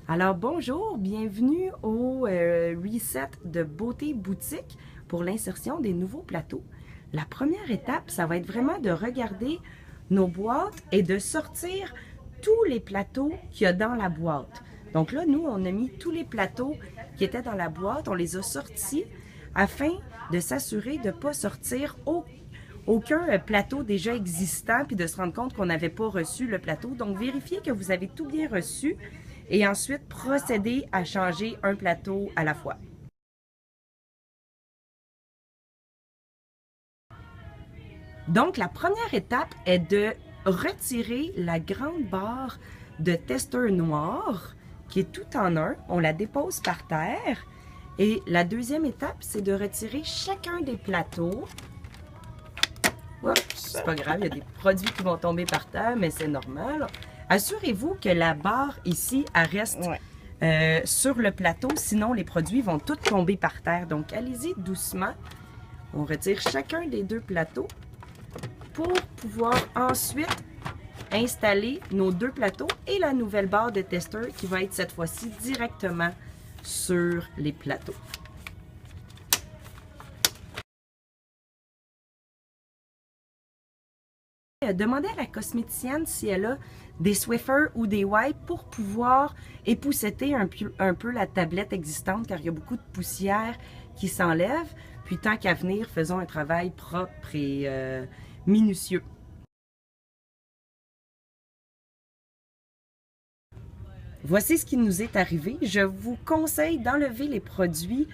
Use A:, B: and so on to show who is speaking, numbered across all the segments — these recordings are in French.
A: Alors bonjour, bienvenue au reset de Beauté Boutique pour l'insertion des nouveaux plateaux. La première étape, ça va être vraiment de regarder nos boîtes et de sortir tous les plateaux qu'il y a dans la boîte. Donc là, nous, on a mis tous les plateaux qui étaient dans la boîte, on les a sortis afin de s'assurer de ne pas sortir aucun plateau déjà existant puis de se rendre compte qu'on n'avait pas reçu le plateau. Donc, vérifiez que vous avez tout bien reçu et ensuite procéder à changer un plateau à la fois. Donc, la première étape est de retirer la grande barre de testeur noir qui est tout en un. On la dépose par terre. Et la deuxième étape, c'est de retirer chacun des plateaux. C'est pas grave, il y a des produits qui vont tomber par terre, mais c'est normal. Assurez-vous que la barre ici, elle reste sur le plateau, sinon les produits vont tous tomber par terre. Donc, allez-y doucement. On retire chacun des deux plateaux pour pouvoir ensuite installer nos deux plateaux et la nouvelle barre de testeur qui va être cette fois-ci directement sur les plateaux. Demandez à la cosméticienne si elle a des Swiffer ou des wipes pour pouvoir épousseter un peu la tablette existante car il y a beaucoup de poussière qui s'enlève. Puis tant qu'à venir, faisons un travail propre et minutieux. Voici ce qui nous est arrivé. Je vous conseille d'enlever les produits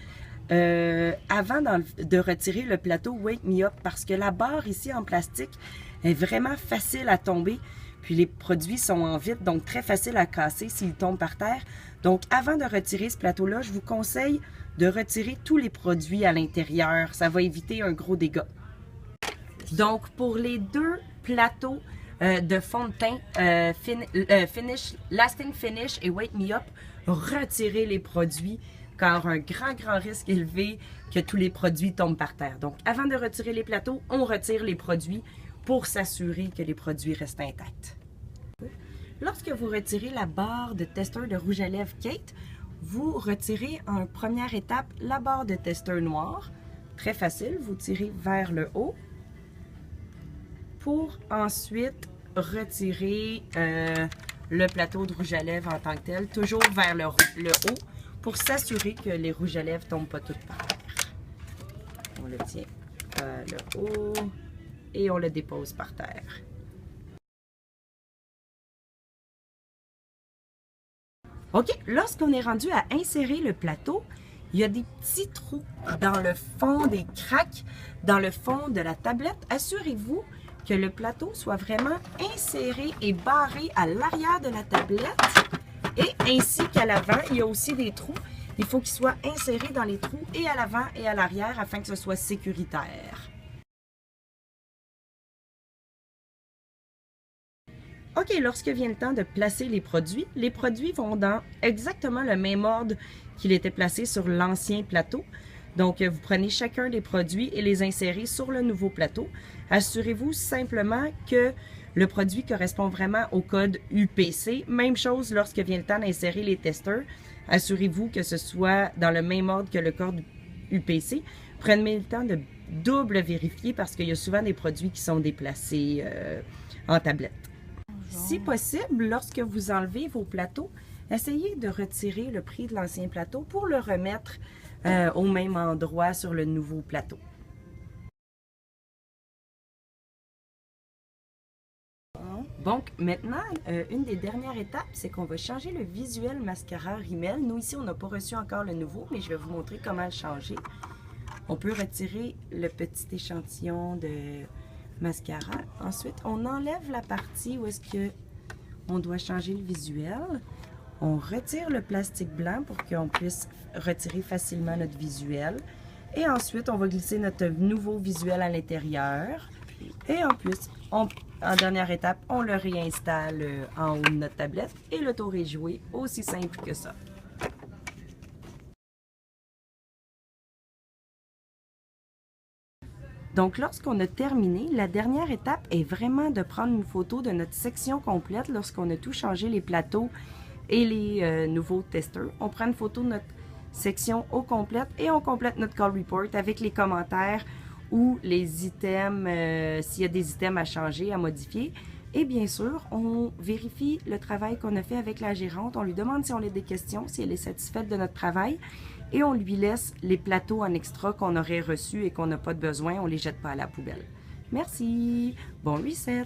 A: avant de retirer le plateau Wake Me Up parce que la barre ici en plastique est vraiment facile à tomber. Puis les produits sont en vitre, donc très facile à casser s'ils tombent par terre. Donc avant de retirer ce plateau-là, je vous conseille de retirer tous les produits à l'intérieur. Ça va éviter un gros dégât. Donc pour les deux plateaux de fond de teint Lasting Finish et Wake Me Up, retirez les produits car un grand risque élevé que tous les produits tombent par terre. Donc avant de retirer les plateaux, on retire les produits pour s'assurer que les produits restent intacts. Lorsque vous retirez la barre de testeur de rouge à lèvres Kate, vous retirez en première étape la barre de testeur noir. Très facile, vous tirez vers le haut pour ensuite retirer le plateau de rouge à lèvres en tant que tel, toujours vers le haut pour s'assurer que les rouges à lèvres ne tombent pas toutes par terre. On le tient vers le haut et on le dépose par terre. OK, lorsqu'on est rendu à insérer le plateau, il y a des petits trous dans le fond, des craques dans le fond de la tablette. Assurez-vous que le plateau soit vraiment inséré et barré à l'arrière de la tablette et ainsi qu'à l'avant. Il y a aussi des trous. Il faut qu'il soit inséré dans les trous et à l'avant et à l'arrière afin que ce soit sécuritaire. OK, lorsque vient le temps de placer les produits vont dans exactement le même ordre qu'il était placé sur l'ancien plateau. Donc, vous prenez chacun des produits et les insérez sur le nouveau plateau. Assurez-vous simplement que le produit correspond vraiment au code UPC. Même chose lorsque vient le temps d'insérer les testeurs. Assurez-vous que ce soit dans le même ordre que le code UPC. Prenez le temps de double vérifier parce qu'il y a souvent des produits qui sont déplacés en tablette. Si possible, lorsque vous enlevez vos plateaux, essayez de retirer le prix de l'ancien plateau pour le remettre au même endroit sur le nouveau plateau. Donc maintenant, une des dernières étapes, c'est qu'on va changer le visuel mascara Rimmel. Nous ici, on n'a pas reçu encore le nouveau, mais je vais vous montrer comment le changer. On peut retirer le petit échantillon de mascara. Ensuite, on enlève la partie où est-ce que on doit changer le visuel. On retire le plastique blanc pour qu'on puisse retirer facilement notre visuel. Et ensuite, on va glisser notre nouveau visuel à l'intérieur. Et en plus, en dernière étape, on le réinstalle en haut de notre tablette et le tour est joué, aussi simple que ça. Donc, lorsqu'on a terminé, la dernière étape est vraiment de prendre une photo de notre section complète lorsqu'on a tout changé, les plateaux et les nouveaux testeurs. On prend une photo de notre section au complète et on complète notre call report avec les commentaires ou les items, s'il y a des items à changer, à modifier. Et bien sûr, on vérifie le travail qu'on a fait avec la gérante. On lui demande si on a des questions, si elle est satisfaite de notre travail. Et on lui laisse les plateaux en extra qu'on aurait reçus et qu'on n'a pas de besoin. On ne les jette pas à la poubelle. Merci. Bon reset.